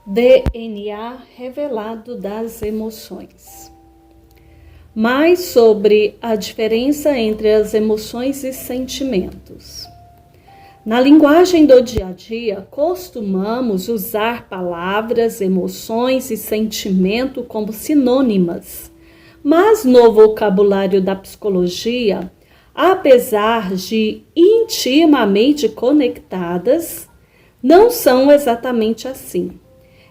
DNA revelado das emoções. Mais sobre a diferença entre as emoções e sentimentos. Na linguagem do dia a dia, costumamos usar palavras, emoções e sentimento como sinônimas, mas no vocabulário da psicologia, apesar de intimamente conectadas, não são exatamente assim.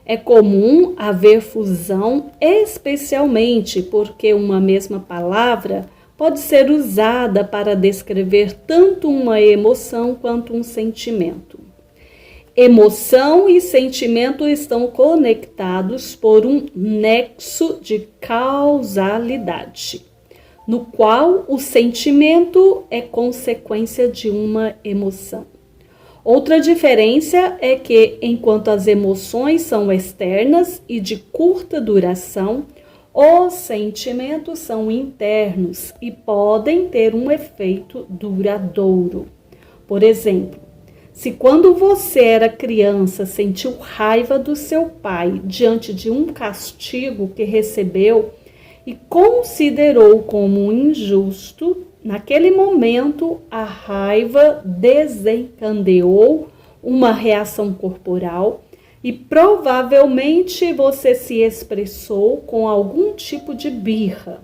É comum haver fusão, especialmente porque uma mesma palavra pode ser usada para descrever tanto uma emoção quanto um sentimento. Emoção e sentimento estão conectados por um nexo de causalidade, no qual o sentimento é consequência de uma emoção. Outra diferença é que, enquanto as emoções são externas e de curta duração, os sentimentos são internos e podem ter um efeito duradouro. Por exemplo, se quando você era criança sentiu raiva do seu pai diante de um castigo que recebeu e considerou como injusto, naquele momento, a raiva desencadeou uma reação corporal e provavelmente você se expressou com algum tipo de birra.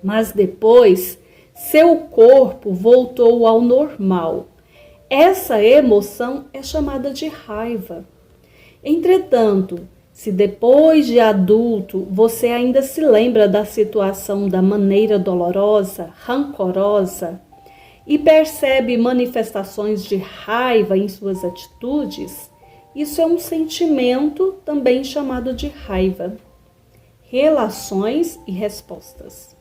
Mas depois, seu corpo voltou ao normal. Essa emoção é chamada de raiva. Entretanto, se depois de adulto você ainda se lembra da situação da maneira dolorosa, rancorosa e percebe manifestações de raiva em suas atitudes, isso é um sentimento também chamado de raiva. Relações e respostas.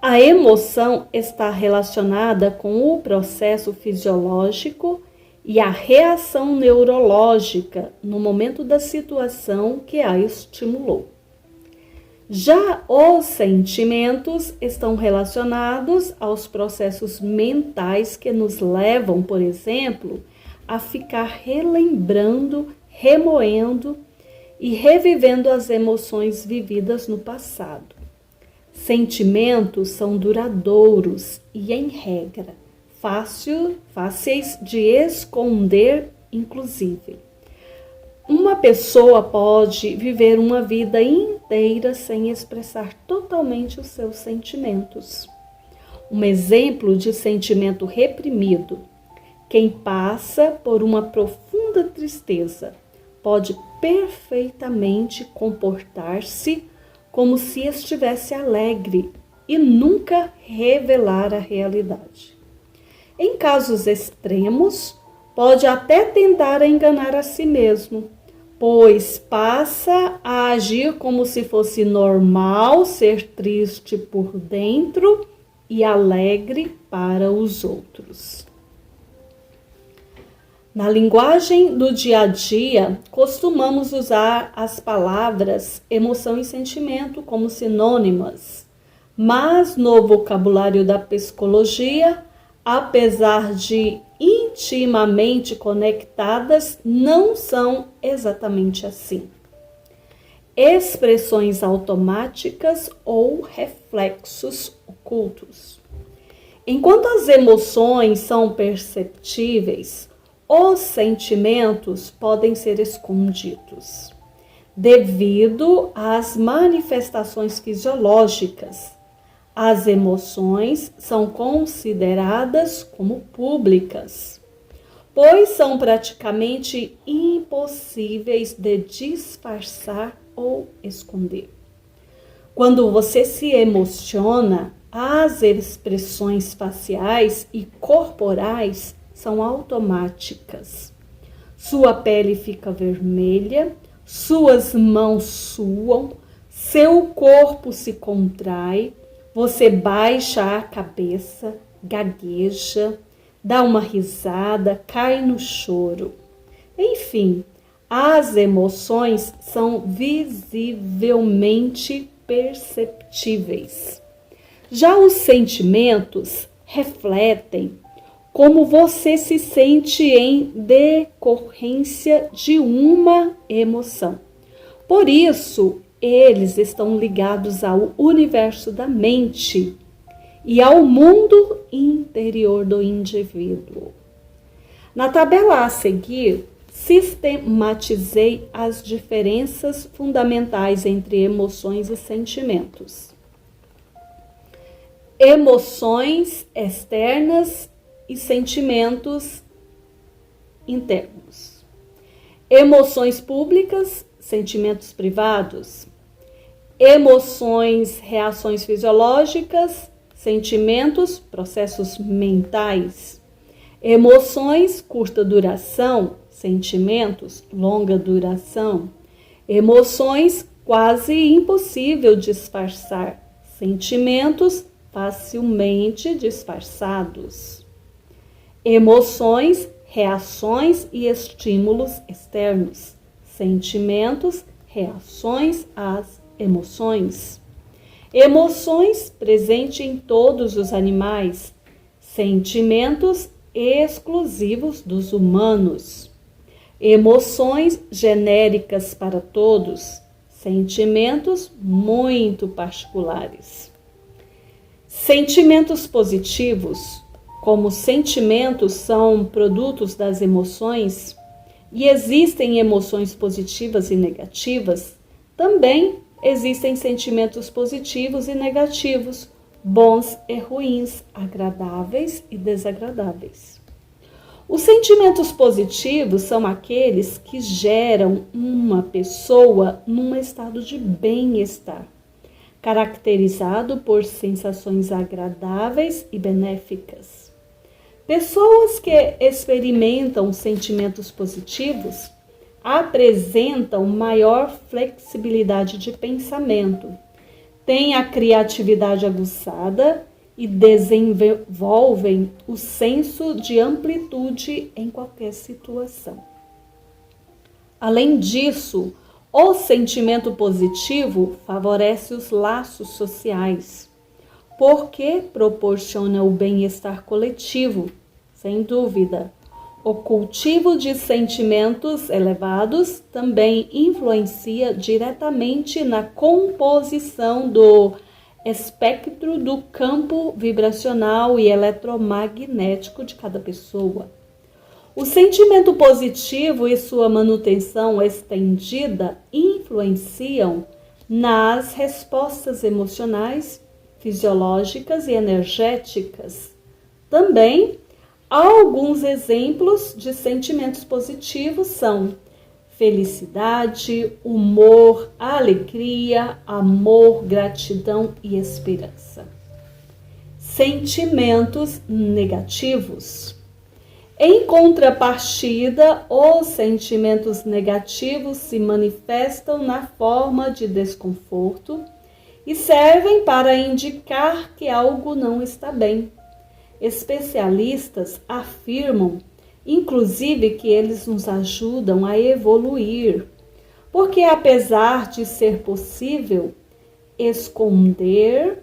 A emoção está relacionada com o processo fisiológico e a reação neurológica no momento da situação que a estimulou. Já os sentimentos estão relacionados aos processos mentais que nos levam, por exemplo, a ficar relembrando, remoendo e revivendo as emoções vividas no passado. Sentimentos são duradouros e, em regra, fáceis de esconder, inclusive. Uma pessoa pode viver uma vida inteira sem expressar totalmente os seus sentimentos. Um exemplo de sentimento reprimido: quem passa por uma profunda tristeza pode perfeitamente comportar-se como se estivesse alegre e nunca revelar a realidade. Em casos extremos, pode até tentar enganar a si mesmo, pois passa a agir como se fosse normal ser triste por dentro e alegre para os outros. Na linguagem do dia a dia, costumamos usar as palavras emoção e sentimento como sinônimas, mas no vocabulário da psicologia, apesar de intimamente conectadas, não são exatamente assim. Expressões automáticas ou reflexos ocultos. Enquanto as emoções são perceptíveis, os sentimentos podem ser escondidos, devido às manifestações fisiológicas. As emoções são consideradas como públicas, pois são praticamente impossíveis de disfarçar ou esconder. Quando você se emociona, as expressões faciais e corporais são automáticas. Sua pele fica vermelha, suas mãos suam, seu corpo se contrai, você baixa a cabeça, gagueja, dá uma risada, cai no choro. Enfim, as emoções são visivelmente perceptíveis. Já os sentimentos refletem como você se sente em decorrência de uma emoção. Por isso, eles estão ligados ao universo da mente e ao mundo interior do indivíduo. Na tabela a seguir, sistematizei as diferenças fundamentais entre emoções e sentimentos. Emoções externas e sentimentos internos. Emoções públicas, sentimentos privados. Emoções, reações fisiológicas, sentimentos, processos mentais. Emoções, curta duração, sentimentos, longa duração. Emoções, quase impossível disfarçar, sentimentos, facilmente disfarçados. Emoções, reações e estímulos externos. Sentimentos, reações às emoções. Emoções, presente em todos os animais. Sentimentos, exclusivos dos humanos. Emoções, genéricas para todos. Sentimentos, muito particulares. Sentimentos positivos. Como sentimentos são produtos das emoções e existem emoções positivas e negativas, também existem sentimentos positivos e negativos, bons e ruins, agradáveis e desagradáveis. Os sentimentos positivos são aqueles que geram uma pessoa num estado de bem-estar, caracterizado por sensações agradáveis e benéficas. Pessoas que experimentam sentimentos positivos apresentam maior flexibilidade de pensamento, têm a criatividade aguçada e desenvolvem o senso de amplitude em qualquer situação. Além disso, o sentimento positivo favorece os laços sociais, porque proporciona o bem-estar coletivo, sem dúvida. O cultivo de sentimentos elevados também influencia diretamente na composição do espectro do campo vibracional e eletromagnético de cada pessoa. O sentimento positivo e sua manutenção estendida influenciam nas respostas emocionais, fisiológicas e energéticas. Também, alguns exemplos de sentimentos positivos são felicidade, humor, alegria, amor, gratidão e esperança. Sentimentos negativos. Em contrapartida, os sentimentos negativos se manifestam na forma de desconforto e servem para indicar que algo não está bem. Especialistas afirmam, inclusive, que eles nos ajudam a evoluir, porque apesar de ser possível esconder,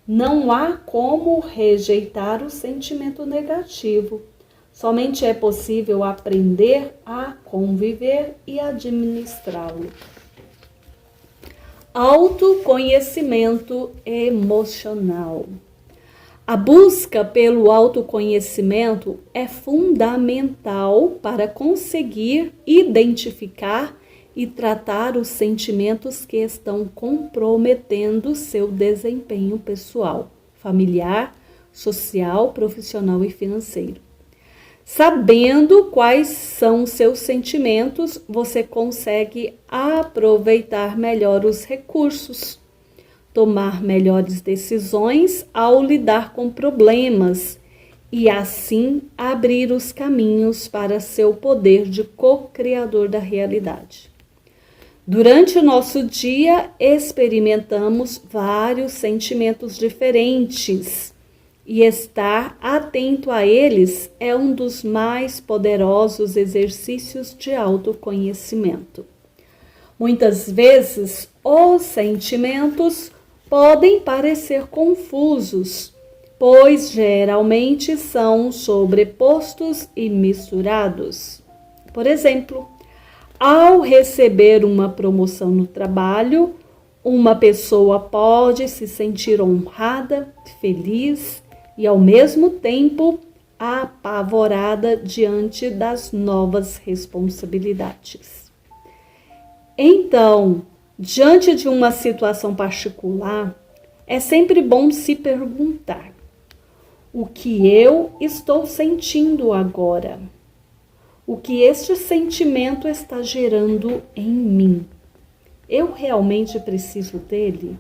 não há como rejeitar o sentimento negativo. Somente é possível aprender a conviver e administrá-lo. Autoconhecimento emocional. A busca pelo autoconhecimento é fundamental para conseguir identificar e tratar os sentimentos que estão comprometendo seu desempenho pessoal, familiar, social, profissional e financeiro. Sabendo quais são seus sentimentos, você consegue aproveitar melhor os recursos, tomar melhores decisões ao lidar com problemas e, assim, abrir os caminhos para seu poder de co-criador da realidade. Durante o nosso dia, experimentamos vários sentimentos diferentes e estar atento a eles é um dos mais poderosos exercícios de autoconhecimento. Muitas vezes, os sentimentos podem parecer confusos, pois geralmente são sobrepostos e misturados. Por exemplo, ao receber uma promoção no trabalho, uma pessoa pode se sentir honrada, feliz e, ao mesmo tempo, apavorada diante das novas responsabilidades. Então, diante de uma situação particular, é sempre bom se perguntar: o que eu estou sentindo agora? O que este sentimento está gerando em mim? Eu realmente preciso dele?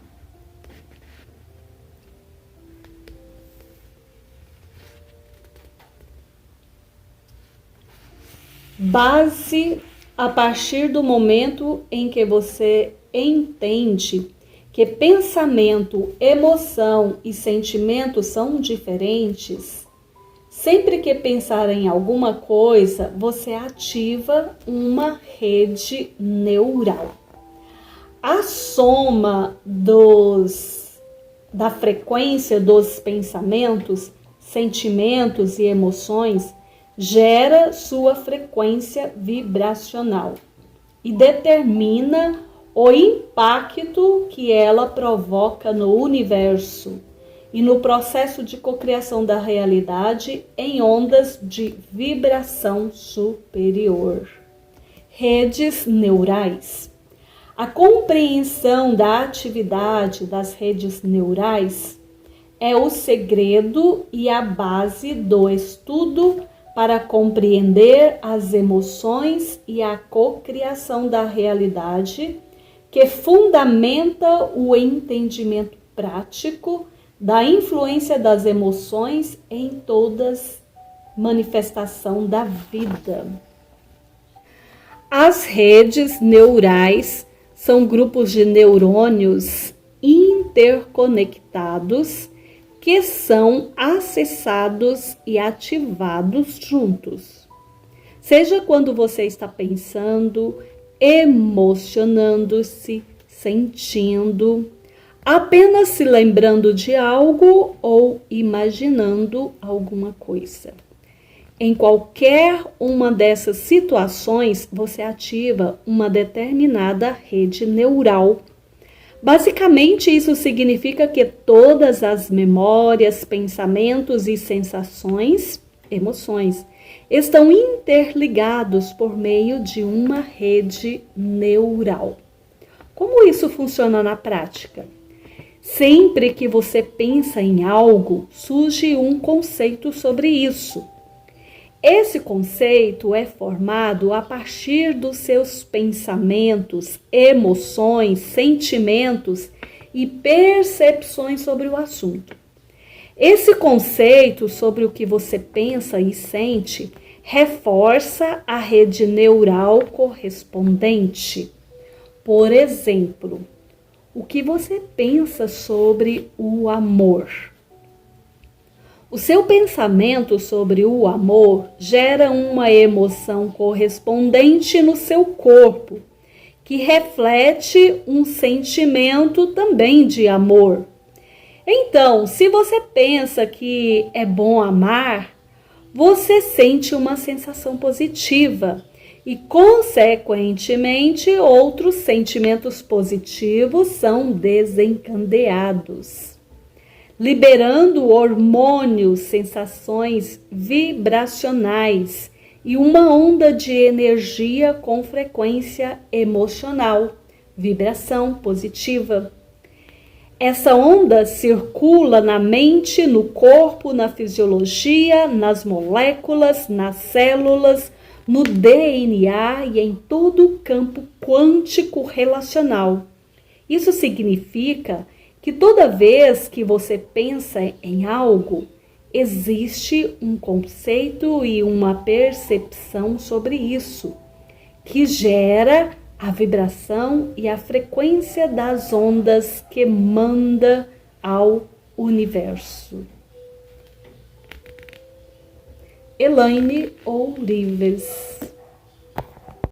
Base a partir do momento em que você entende que pensamento, emoção e sentimento são diferentes. Sempre que pensar em alguma coisa, você ativa uma rede neural. A soma da frequência dos pensamentos, sentimentos e emoções gera sua frequência vibracional e determina o impacto que ela provoca no universo e no processo de cocriação da realidade em ondas de vibração superior. Redes neurais. A compreensão da atividade das redes neurais é o segredo e a base do estudo para compreender as emoções e a cocriação da realidade, que fundamenta o entendimento prático da influência das emoções em todas manifestação da vida. As redes neurais são grupos de neurônios interconectados que são acessados e ativados juntos. Seja quando você está pensando, emocionando-se, sentindo, apenas se lembrando de algo ou imaginando alguma coisa. Em qualquer uma dessas situações, você ativa uma determinada rede neural. Basicamente, isso significa que todas as memórias, pensamentos e sensações, emoções, estão interligados por meio de uma rede neural. Como isso funciona na prática? Sempre que você pensa em algo, surge um conceito sobre isso. Esse conceito é formado a partir dos seus pensamentos, emoções, sentimentos e percepções sobre o assunto. Esse conceito sobre o que você pensa e sente reforça a rede neural correspondente. Por exemplo, o que você pensa sobre o amor? O seu pensamento sobre o amor gera uma emoção correspondente no seu corpo, que reflete um sentimento também de amor. Então, se você pensa que é bom amar, você sente uma sensação positiva e, consequentemente, outros sentimentos positivos são desencadeados, liberando hormônios, sensações vibracionais e uma onda de energia com frequência emocional, vibração positiva. Essa onda circula na mente, no corpo, na fisiologia, nas moléculas, nas células, no DNA e em todo o campo quântico relacional. Isso significa que toda vez que você pensa em algo, existe um conceito e uma percepção sobre isso, que gera a vibração e a frequência das ondas que manda ao universo. Elaine Ourives.